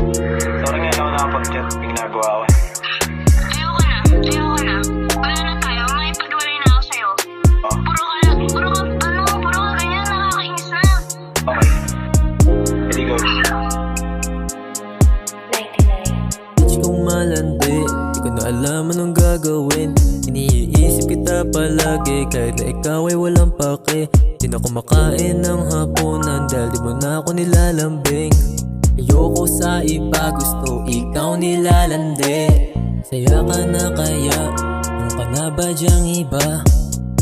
Sorry nga ako nakapag-chat, may ginagawa ako. Tayo ka na. Wala na tayo, may pagwalay na ako sa'yo. Oh, Puro ka ganyan, nakakainis na. okay. Pwede go. Bitch kong malandi, di ko na alam anong gagawin. Iniisip kita palagi, kahit na ikaw ay walang pake. Di na kumakain ng hapunan dahil di mo na ako nilalambing. Ayoko sa iba, gusto ikaw nilalandi. Saya ka na kaya, ano ka na ba dyang iba?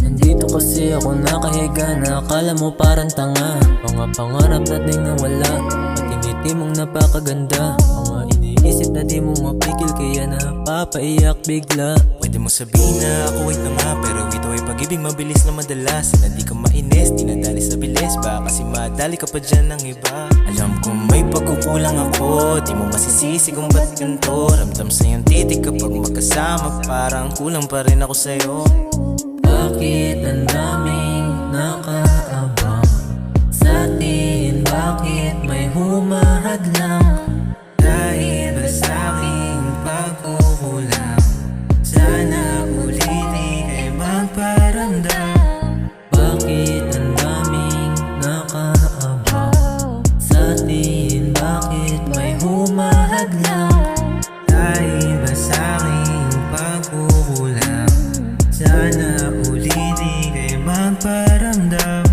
Nandito kasi ako nakahiga na akala mo parang tanga. Mga pangarap nating nawala, pati ngiti mong napakaganda. Mga iniisip na di mo mapikil kaya napapaiyak bigla. Pwede mo sabihin na ako ay tanga, pero ito ay pag-ibig mabilis na madalas. Na di ka mainis, di nadali sa bilis ba? Kasi madali ka pa dyan ng iba. Alam kong may pagkukulang ako, di mo masisisi kung ba't ganito. Ramdam sa iyong titig kapag magkasama, parang kulang pa rin ako sa'yo. Bakit ang daming nakaabang sa atin? Bakit may humahadlang? Dahil ba sa'king pagkukulang? Sana ulitin ay magparamdam. Bakit ang daming nakaabang sa atin? Bakit may humahadlang? Dahil ba sa'king pagkukulang? Sana ulitin ay magparamdam.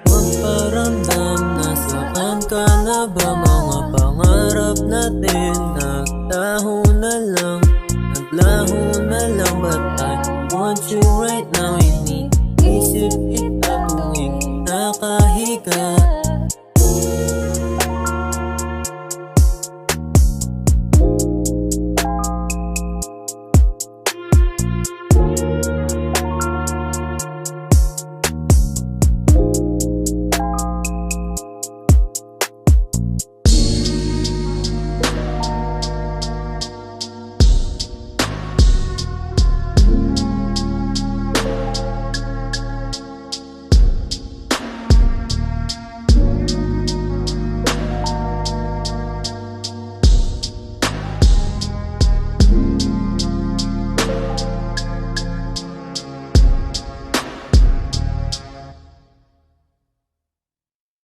Magparamdam, nasaan ka na ba? Mga pangarap natin nagtaho na lang, naglaho na lang. But I want you right now. Iniisip kita tuwing nakahiga.